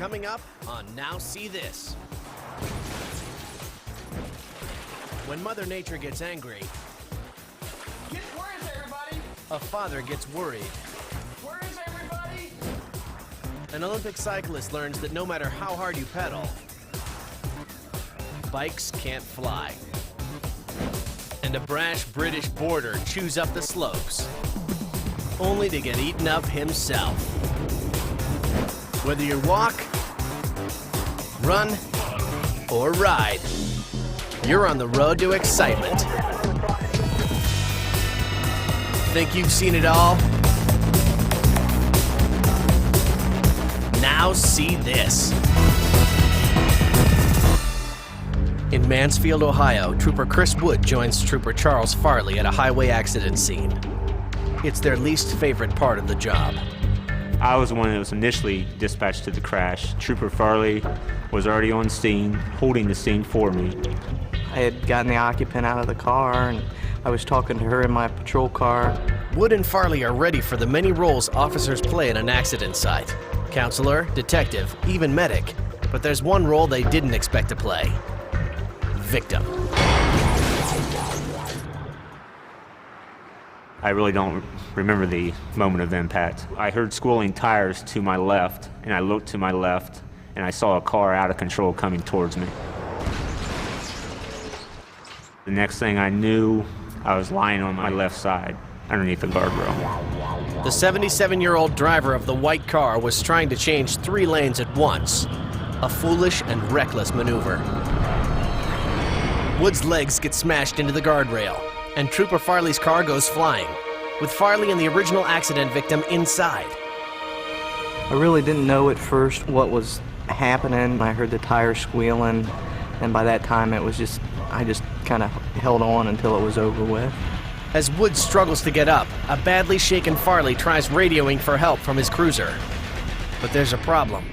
Coming up on Now See This. When Mother Nature gets angry, Where is everybody? a father gets worried. Where is everybody? An Olympic cyclist learns that no matter how hard you pedal, bikes can't fly. And a brash British boarder chews up the slopes, only to get eaten up himself. Whether you walk, run, or ride, you're on the road to excitement. Think you've seen it all? Now see this. In Mansfield, Ohio, Trooper Chris Wood joins Trooper Charles Farley at a highway accident scene. It's their least favorite part of the job. I was the one that was initially dispatched to the crash. Trooper Farley was already on scene, holding the scene for me. I had gotten the occupant out of the car, and I was talking to her in my patrol car. Wood and Farley are ready for the many roles officers play at an accident site. Counselor, detective, even medic. But there's one role they didn't expect to play. Victim. I really don't remember the moment of impact. I heard squealing tires to my left, and I looked to my left, and I saw a car out of control coming towards me. The next thing I knew, I was lying on my left side, underneath the guardrail. The 77-year-old driver of the white car was trying to change 3 lanes at once. A foolish and reckless maneuver. Wood's legs get smashed into the guardrail, and Trooper Farley's car goes flying, with Farley and the original accident victim inside. I really didn't know at first what was happening. I heard the tires squealing, and by that time it was I just kind of held on until it was over with. As Wood struggles to get up, a badly shaken Farley tries radioing for help from his cruiser. But there's a problem.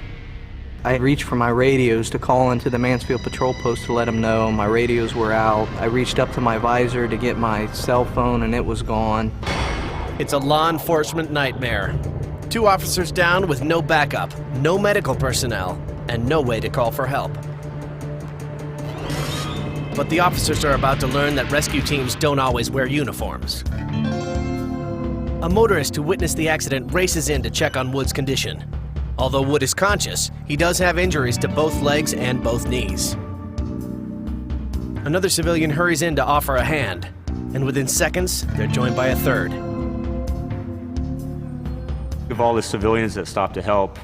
I reached for my radios to call into the Mansfield Patrol Post to let them know my radios were out. I reached up to my visor to get my cell phone, and it was gone. It's a law enforcement nightmare. 2 officers down with no backup, no medical personnel, and no way to call for help. But the officers are about to learn that rescue teams don't always wear uniforms. A motorist who witnessed the accident races in to check on Wood's condition. Although Wood is conscious, he does have injuries to both legs and both knees. Another civilian hurries in to offer a hand, and within seconds, they're joined by a third. Of all the civilians that stopped to help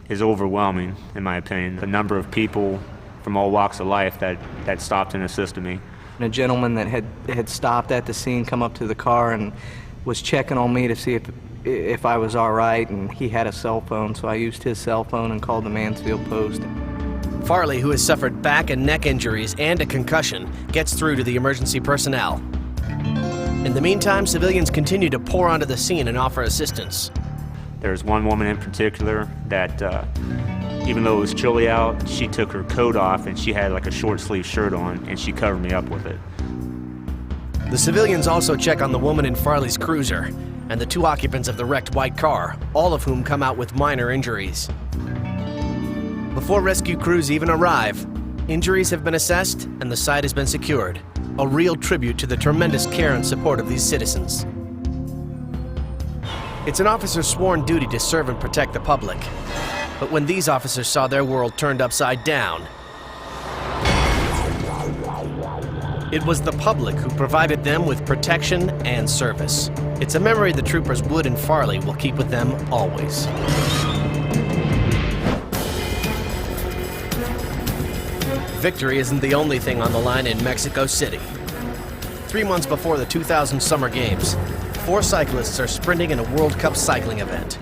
is overwhelming, in my opinion. The number of people from all walks of life that stopped and assisted me. And a gentleman that had stopped at the scene come up to the car and was checking on me to see if I was all right, and he had a cell phone, so I used his cell phone and called the Mansfield Post. Farley, who has suffered back and neck injuries and a concussion, gets through to the emergency personnel. In the meantime, civilians continue to pour onto the scene and offer assistance. There's one woman in particular that, even though it was chilly out, she took her coat off and she had like a short sleeve shirt on, and she covered me up with it. The civilians also check on the woman in Farley's cruiser and the 2 occupants of the wrecked white car, all of whom come out with minor injuries. Before rescue crews even arrive, injuries have been assessed and the site has been secured. A real tribute to the tremendous care and support of these citizens. It's an officer's sworn duty to serve and protect the public. But when these officers saw their world turned upside down, it was the public who provided them with protection and service. It's a memory the troopers Wood and Farley will keep with them always. Victory isn't the only thing on the line in Mexico City. 3 months before the 2000 Summer Games, 4 cyclists are sprinting in a World Cup cycling event.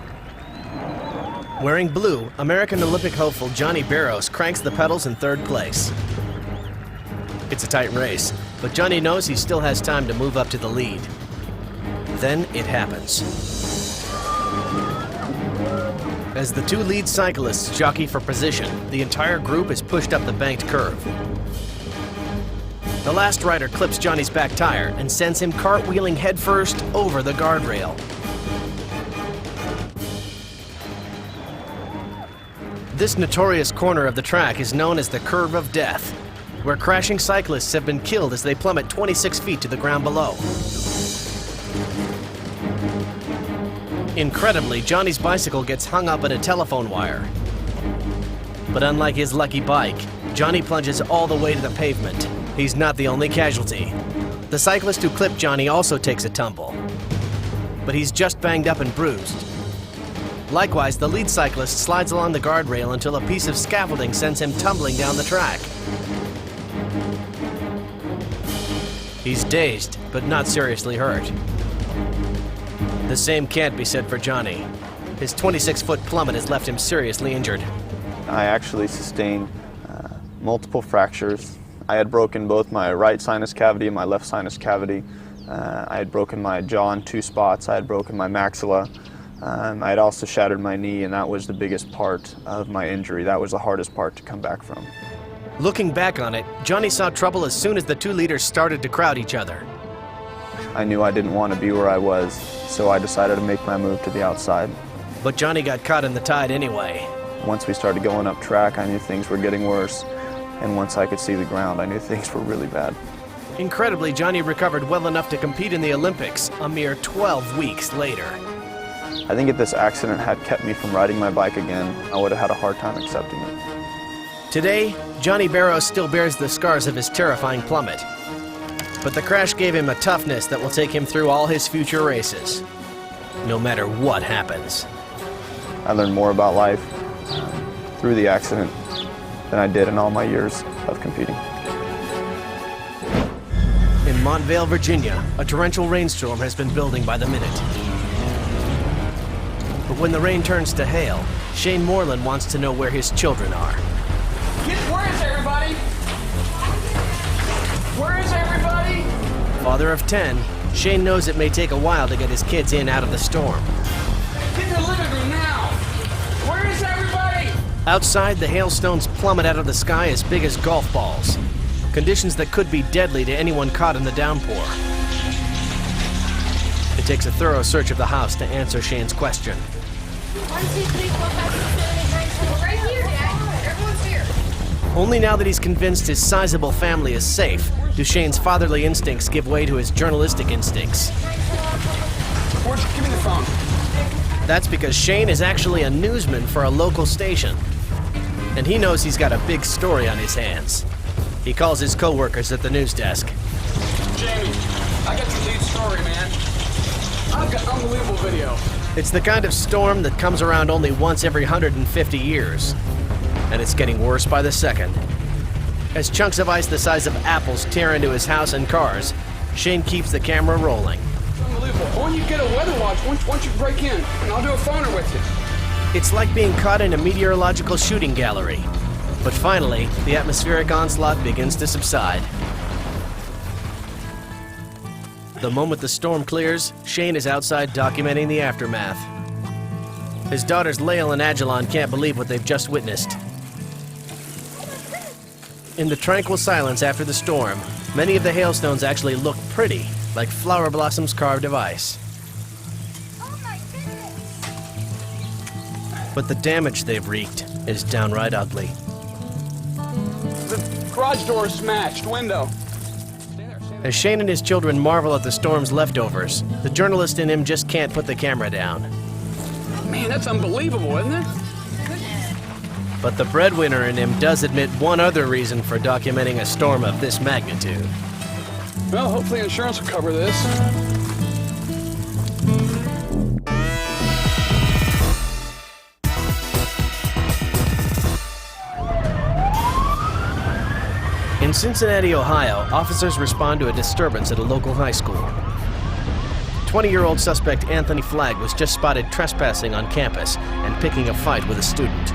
Wearing blue, American Olympic hopeful Johnny Barros cranks the pedals in 3rd place. It's a tight race, but Johnny knows he still has time to move up to the lead. Then it happens. As the 2 lead cyclists jockey for position, the entire group is pushed up the banked curve. The last rider clips Johnny's back tire and sends him cartwheeling headfirst over the guardrail. This notorious corner of the track is known as the Curve of Death, where crashing cyclists have been killed as they plummet 26 feet to the ground below. Incredibly, Johnny's bicycle gets hung up in a telephone wire. But unlike his lucky bike, Johnny plunges all the way to the pavement. He's not the only casualty. The cyclist who clipped Johnny also takes a tumble, but he's just banged up and bruised. Likewise, the lead cyclist slides along the guardrail until a piece of scaffolding sends him tumbling down the track. He's dazed, but not seriously hurt. The same can't be said for Johnny. His 26-foot plummet has left him seriously injured. I actually sustained multiple fractures. I had broken both my right sinus cavity and my left sinus cavity. I had broken my jaw in 2 spots. I had broken my maxilla. I had also shattered my knee, and that was the biggest part of my injury. That was the hardest part to come back from. Looking back on it, Johnny saw trouble as soon as the two leaders started to crowd each other. I knew I didn't want to be where I was, so I decided to make my move to the outside. But Johnny got caught in the tide anyway. Once we started going up track, I knew things were getting worse. And once I could see the ground, I knew things were really bad. Incredibly, Johnny recovered well enough to compete in the Olympics a mere 12 weeks later. I think if this accident had kept me from riding my bike again, I would have had a hard time accepting it. Today, Johnny Barrows still bears the scars of his terrifying plummet. But the crash gave him a toughness that will take him through all his future races, no matter what happens. I learned more about life through the accident than I did in all my years of competing. In Montvale, Virginia, a torrential rainstorm has been building by the minute. But when the rain turns to hail, Shane Moreland wants to know where his children are. Where is everybody? Where is everybody? Father of 10, Shane knows it may take a while to get his kids in out of the storm. Get in the living room now. Where is everybody? Outside, the hailstones plummet out of the sky as big as golf balls. Conditions that could be deadly to anyone caught in the downpour. It takes a thorough search of the house to answer Shane's question. 1, 2, 3, 4, 5, 6, 7, 8, 9, 10. We're right here, Dad. Everyone's here. Only now that he's convinced his sizable family is safe do Shane's fatherly instincts give way to his journalistic instincts. Give me the phone. That's because Shane is actually a newsman for a local station. And he knows he's got a big story on his hands. He calls his co-workers at the news desk. Jamie, I got your lead story, man. I've got unbelievable video. It's the kind of storm that comes around only once every 150 years. And it's getting worse by the second. As chunks of ice the size of apples tear into his house and cars, Shane keeps the camera rolling. It's unbelievable. When you get a weather watch, once you break in, and I'll do a phoner with you. It's like being caught in a meteorological shooting gallery. But finally, the atmospheric onslaught begins to subside. The moment the storm clears, Shane is outside documenting the aftermath. His daughters Lael and Agilon can't believe what they've just witnessed. In the tranquil silence after the storm, many of the hailstones actually look pretty, like flower blossoms carved of ice. But the damage they've wreaked is downright ugly. The garage door is smashed. Window. As Shane and his children marvel at the storm's leftovers, the journalist in him just can't put the camera down. Man, that's unbelievable, isn't it? But the breadwinner in him does admit one other reason for documenting a storm of this magnitude. Well, hopefully insurance will cover this. In Cincinnati, Ohio, officers respond to a disturbance at a local high school. 20-year-old suspect Anthony Flagg was just spotted trespassing on campus and picking a fight with a student.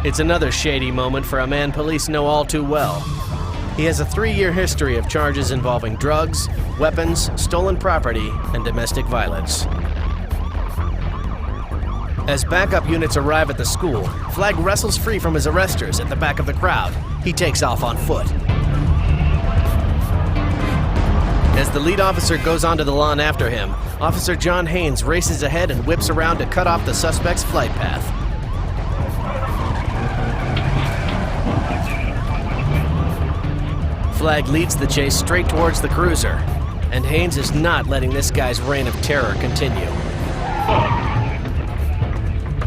It's another shady moment for a man police know all too well. He has a 3-year history of charges involving drugs, weapons, stolen property, and domestic violence. As backup units arrive at the school, Flagg wrestles free from his arresters at the back of the crowd. He takes off on foot. As the lead officer goes onto the lawn after him, Officer John Haynes races ahead and whips around to cut off the suspect's flight path. Flag leads the chase straight towards the cruiser, and Haynes is not letting this guy's reign of terror continue.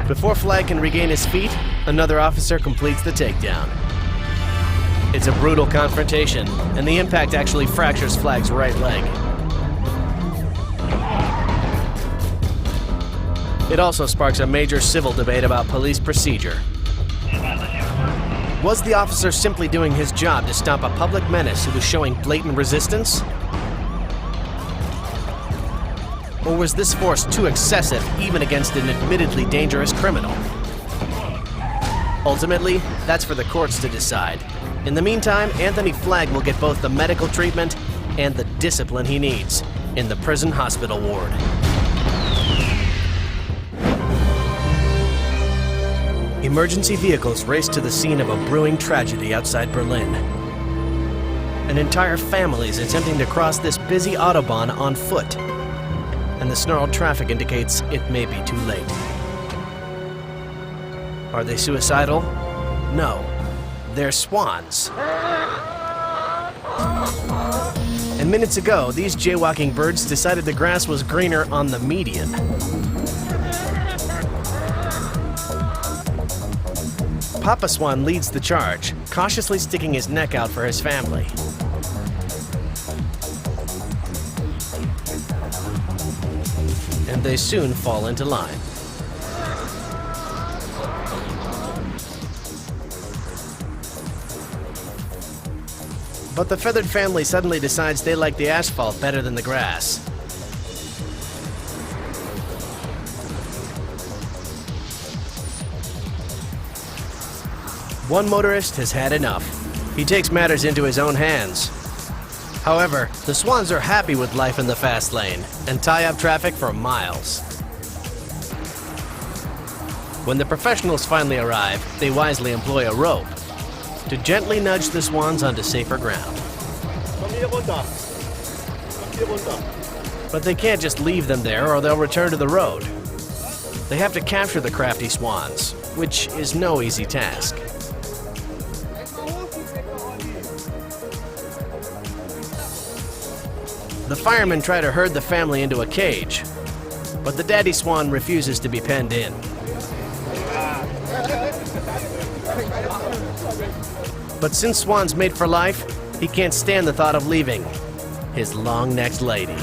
Before Flag can regain his feet, another officer completes the takedown. It's a brutal confrontation, and the impact actually fractures Flag's right leg. It also sparks a major civil debate about police procedure. Was the officer simply doing his job to stop a public menace who was showing blatant resistance? Or was this force too excessive even against an admittedly dangerous criminal? Ultimately, that's for the courts to decide. In the meantime, Anthony Flagg will get both the medical treatment and the discipline he needs in the prison hospital ward. Emergency vehicles race to the scene of a brewing tragedy outside Berlin. An entire family is attempting to cross this busy autobahn on foot, and the snarled traffic indicates it may be too late. Are they suicidal? No. They're swans. And minutes ago, these jaywalking birds decided the grass was greener on the median. Papa Swan leads the charge, cautiously sticking his neck out for his family. And they soon fall into line. But the feathered family suddenly decides they like the asphalt better than the grass. One motorist has had enough. He takes matters into his own hands. However, the swans are happy with life in the fast lane and tie up traffic for miles. When the professionals finally arrive, they wisely employ a rope to gently nudge the swans onto safer ground. But they can't just leave them there or they'll return to the road. They have to capture the crafty swans, which is no easy task. The firemen try to herd the family into a cage, but the daddy swan refuses to be penned in. But since Swan's made for life, he can't stand the thought of leaving his long-necked lady.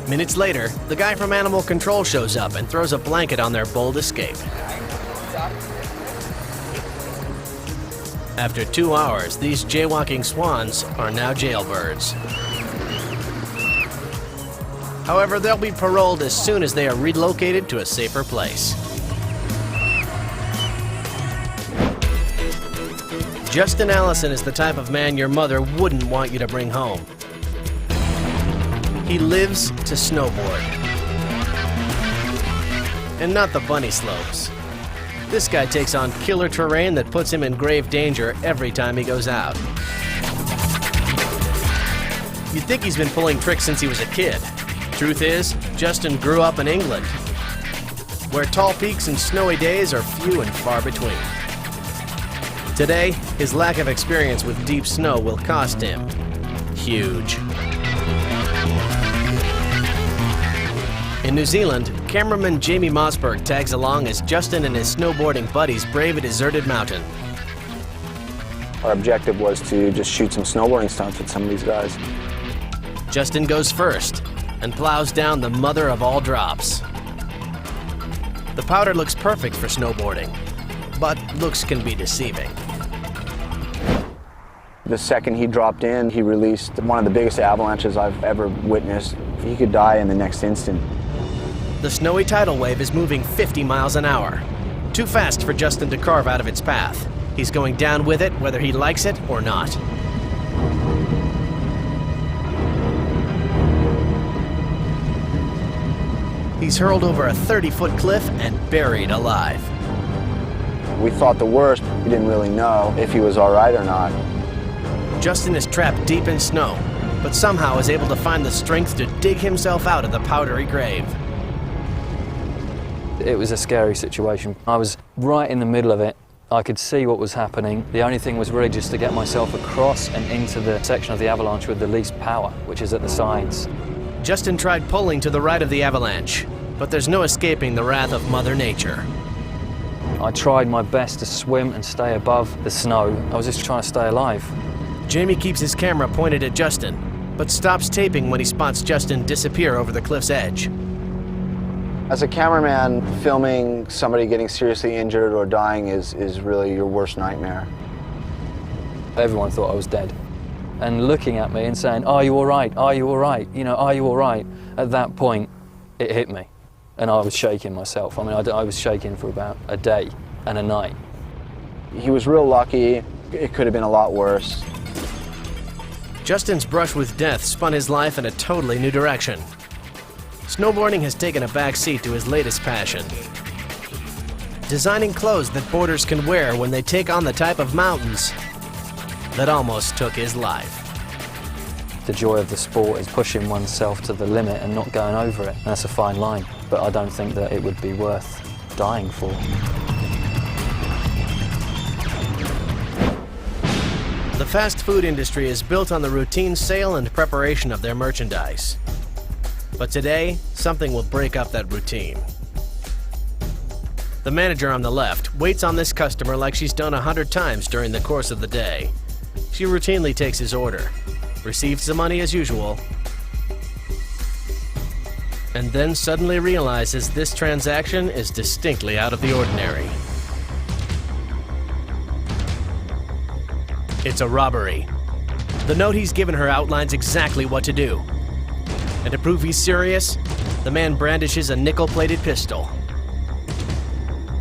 Minutes later, the guy from Animal Control shows up and throws a blanket on their bold escape. After 2 hours, these jaywalking swans are now jailbirds. However, they'll be paroled as soon as they are relocated to a safer place. Justin Allison is the type of man your mother wouldn't want you to bring home. He lives to snowboard. And not the bunny slopes. This guy takes on killer terrain that puts him in grave danger every time he goes out. You'd think he's been pulling tricks since he was a kid. Truth is, Justin grew up in England, where tall peaks and snowy days are few and far between. Today, his lack of experience with deep snow will cost him huge. In New Zealand, cameraman Jamie Mossberg tags along as Justin and his snowboarding buddies brave a deserted mountain. Our objective was to just shoot some snowboarding stunts with some of these guys. Justin goes first and plows down the mother of all drops. The powder looks perfect for snowboarding, but looks can be deceiving. The second he dropped in, he released one of the biggest avalanches I've ever witnessed. He could die in the next instant. The snowy tidal wave is moving 50 miles an hour. Too fast for Justin to carve out of its path. He's going down with it, whether he likes it or not. He's hurled over a 30-foot cliff and buried alive. We thought the worst. We didn't really know if he was all right or not. Justin is trapped deep in snow, but somehow is able to find the strength to dig himself out of the powdery grave. It was a scary situation. I was right in the middle of it, I could see what was happening. The only thing was really just to get myself across and into the section of the avalanche with the least power, which is at the sides. Justin tried pulling to the right of the avalanche, but there's no escaping the wrath of Mother Nature. I tried my best to swim and stay above the snow. I was just trying to stay alive. Jamie keeps his camera pointed at Justin, but stops taping when he spots Justin disappear over the cliff's edge. As a cameraman, filming somebody getting seriously injured or dying is really your worst nightmare. Everyone thought I was dead. And looking at me and saying, "Are you all right? Are you all right? You know, are you all right?" At that point, it hit me. And I was shaking myself. I mean, I was shaking for about a day and a night. He was real lucky. It could have been a lot worse. Justin's brush with death spun his life in a totally new direction. Snowboarding has taken a back seat to his latest passion. Designing clothes that boarders can wear when they take on the type of mountains that almost took his life. The joy of the sport is pushing oneself to the limit and not going over it. And that's a fine line, but I don't think that it would be worth dying for. The fast food industry is built on the routine sale and preparation of their merchandise. But today, something will break up that routine. The manager on the left waits on this customer like she's done 100 times during the course of the day. She routinely takes his order, receives the money as usual, and then suddenly realizes this transaction is distinctly out of the ordinary. It's a robbery. The note he's given her outlines exactly what to do. And to prove he's serious, the man brandishes a nickel-plated pistol.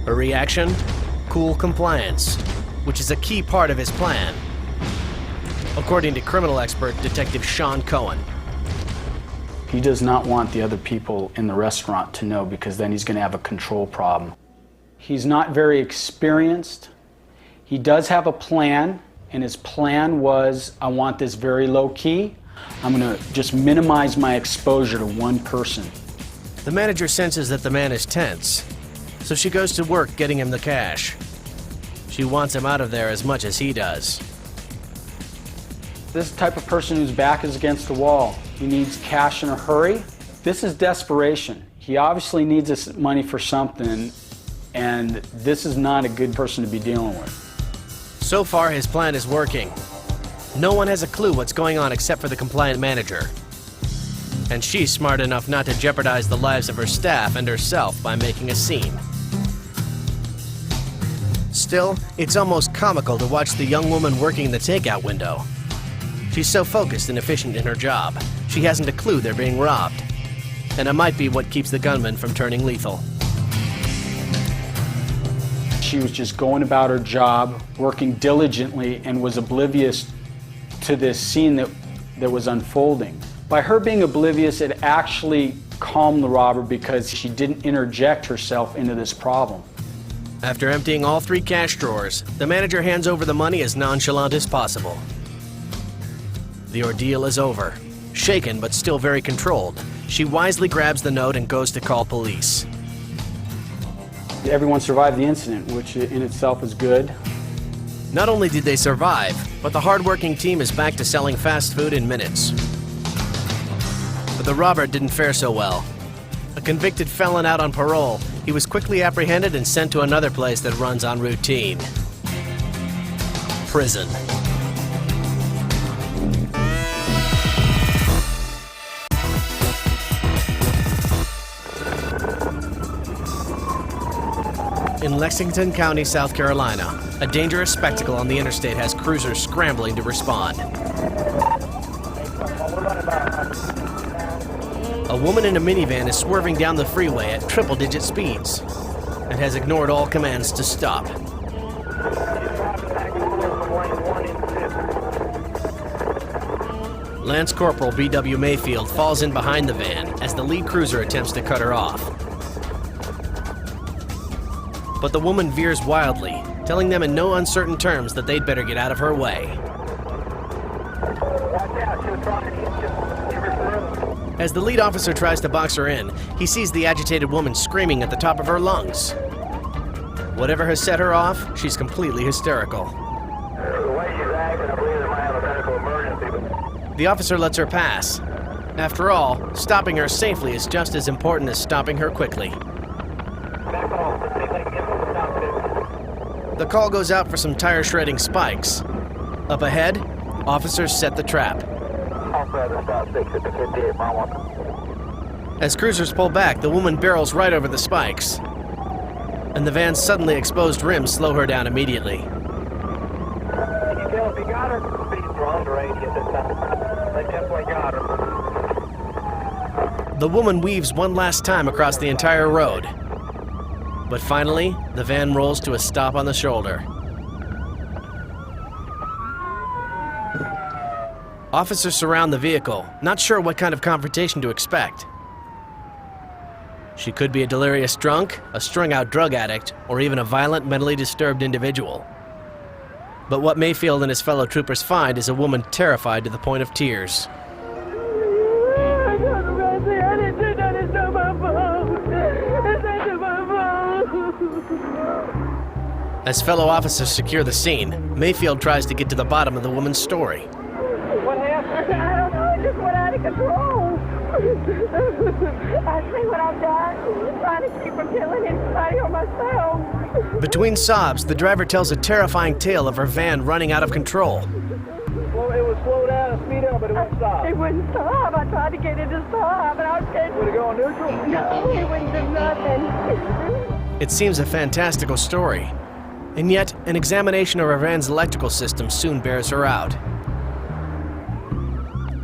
Her reaction? Cool compliance, which is a key part of his plan, according to criminal expert Detective Sean Cohen. He does not want the other people in the restaurant to know, because then he's going to have a control problem. He's not very experienced. He does have a plan, and his plan was, I want this very low key. I'm going to just minimize my exposure to one person. The manager senses that the man is tense, so she goes to work getting him the cash. She wants him out of there as much as he does. This type of person whose back is against the wall, he needs cash in a hurry. This is desperation. He obviously needs this money for something, and this is not a good person to be dealing with. So far, his plan is working. No one has a clue what's going on except for the compliant manager. And she's smart enough not to jeopardize the lives of her staff and herself by making a scene. Still, it's almost comical to watch the young woman working the takeout window. She's so focused and efficient in her job, she hasn't a clue they're being robbed. And it might be what keeps the gunman from turning lethal. She was just going about her job, working diligently, and was oblivious to this scene that was unfolding. By her being oblivious, it actually calmed the robber because she didn't interject herself into this problem. After emptying all 3 cash drawers, the manager hands over the money as nonchalant as possible. The ordeal is over. Shaken but still very controlled, she wisely grabs the note and goes to call police. Everyone survived the incident, which in itself is good. Not only did they survive, but the hard-working team is back to selling fast food in minutes. But the robber didn't fare so well. A convicted felon out on parole, he was quickly apprehended and sent to another place that runs on routine. Prison. In Lexington County, South Carolina, a dangerous spectacle on the interstate has cruisers scrambling to respond. A woman in a minivan is swerving down the freeway at triple-digit speeds and has ignored all commands to stop. Lance Corporal B.W. Mayfield falls in behind the van as the lead cruiser attempts to cut her off. But the woman veers wildly, telling them in no uncertain terms that they'd better get out of her way. As the lead officer tries to box her in, he sees the agitated woman screaming at the top of her lungs. Whatever has set her off, she's completely hysterical. The way she's acting, I believe there might have a medical emergency. The officer lets her pass. After all, stopping her safely is just as important as stopping her quickly. The call goes out for some tire shredding spikes. Up ahead, officers set the trap. As cruisers pull back, the woman barrels right over the spikes, and the van's suddenly exposed rims slow her down immediately. Can you tell if he got her? Speed's under 80 at this time. They definitely got her. The woman weaves one last time across the entire road. But finally, the van rolls to a stop on the shoulder. Officers surround the vehicle, not sure what kind of confrontation to expect. She could be a delirious drunk, a strung-out drug addict, or even a violent, mentally disturbed individual. But what Mayfield and his fellow troopers find is a woman terrified to the point of tears. As fellow officers secure the scene, Mayfield tries to get to the bottom of the woman's story. What happened? I don't know, I just went out of control. I see what I've done, trying to keep from killing anybody or myself. Between sobs, the driver tells a terrifying tale of her van running out of control. Well, it was slowed down and speed up, but it wouldn't stop. It wouldn't stop. I tried to get it to stop, and I was scared. Would it go on neutral? No, it wouldn't do nothing. It seems a fantastical story, and yet an examination of her van's electrical system soon bears her out.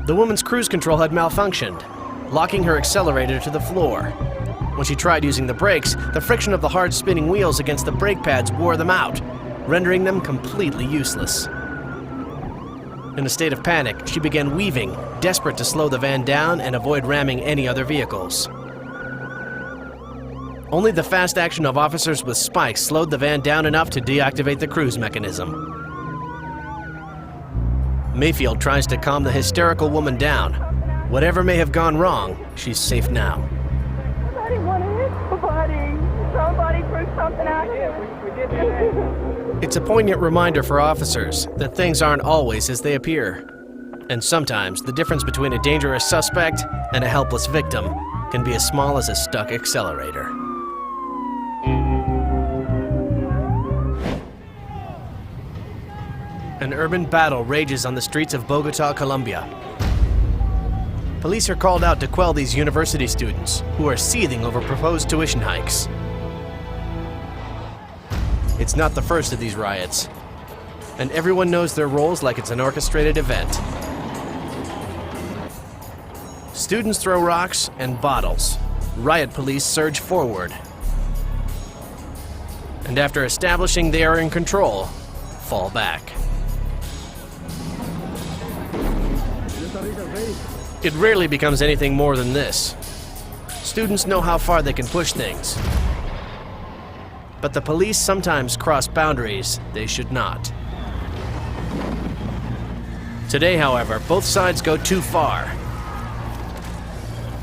The woman's cruise control had malfunctioned, locking her accelerator to the floor. When she tried using the brakes, the friction of the hard spinning wheels against the brake pads wore them out, rendering them completely useless. In a state of panic, she began weaving, desperate to slow the van down and avoid ramming any other vehicles. Only the fast action of officers with spikes slowed the van down enough to deactivate the cruise mechanism. Mayfield tries to calm the hysterical woman down. Whatever may have gone wrong, she's safe now. I didn't want to hit somebody. Somebody threw something out here. It's a poignant reminder for officers that things aren't always as they appear. And sometimes the difference between a dangerous suspect and a helpless victim can be as small as a stuck accelerator. An urban battle rages on the streets of Bogota, Colombia. Police are called out to quell these university students who are seething over proposed tuition hikes. It's not the first of these riots, and everyone knows their roles like it's an orchestrated event. Students throw rocks and bottles. Riot police surge forward. And after establishing they are in control, fall back. It rarely becomes anything more than this. Students know how far they can push things. But the police sometimes cross boundaries they should not. Today, however, both sides go too far.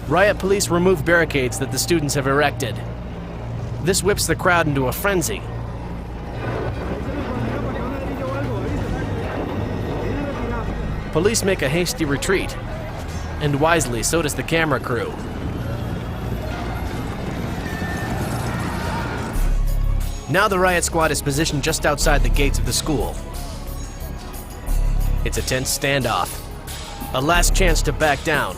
Riot police remove barricades that the students have erected. This whips the crowd into a frenzy. Police make a hasty retreat, and wisely, so does the camera crew. Now the riot squad is positioned just outside the gates of the school. It's a tense standoff, a last chance to back down,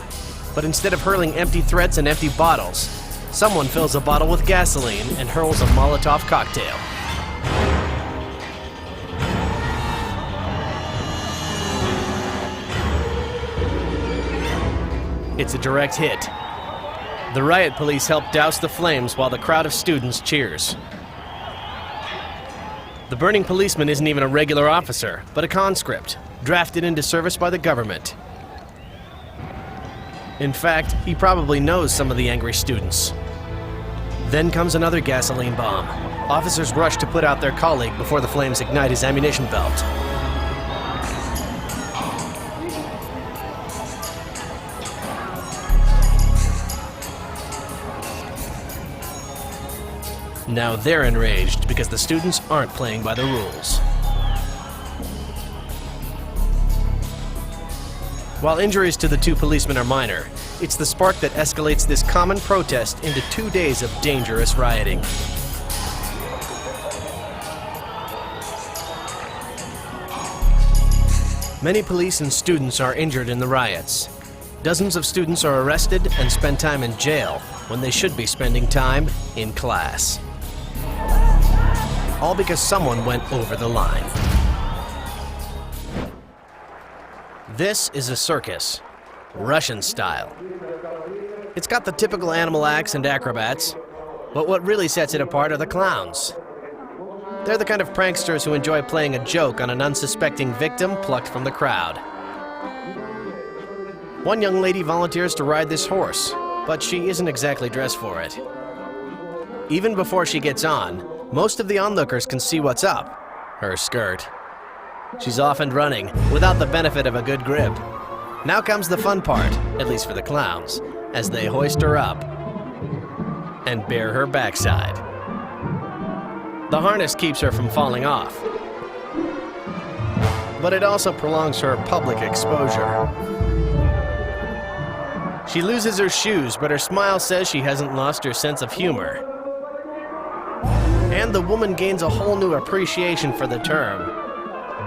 but instead of hurling empty threats and empty bottles, someone fills a bottle with gasoline and hurls a Molotov cocktail. It's a direct hit. The riot police help douse the flames while the crowd of students cheers. The burning policeman isn't even a regular officer, but a conscript, drafted into service by the government. In fact, he probably knows some of the angry students. Then comes another gasoline bomb. Officers rush to put out their colleague before the flames ignite his ammunition belt. Now they're enraged because the students aren't playing by the rules. While injuries to the two policemen are minor, it's the spark that escalates this common protest into 2 days of dangerous rioting. Many police and students are injured in the riots. Dozens of students are arrested and spend time in jail when they should be spending time in class. All because someone went over the line. This is a circus, Russian style. It's got the typical animal acts and acrobats, but what really sets it apart are the clowns. They're the kind of pranksters who enjoy playing a joke on an unsuspecting victim plucked from the crowd. One young lady volunteers to ride this horse, but she isn't exactly dressed for it. Even before she gets on, most of the onlookers can see what's up: her skirt. She's off and running, without the benefit of a good grip. Now comes the fun part, at least for the clowns, as they hoist her up and bare her backside. The harness keeps her from falling off, but it also prolongs her public exposure. She loses her shoes, but her smile says she hasn't lost her sense of humor. And the woman gains a whole new appreciation for the term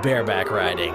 bareback riding.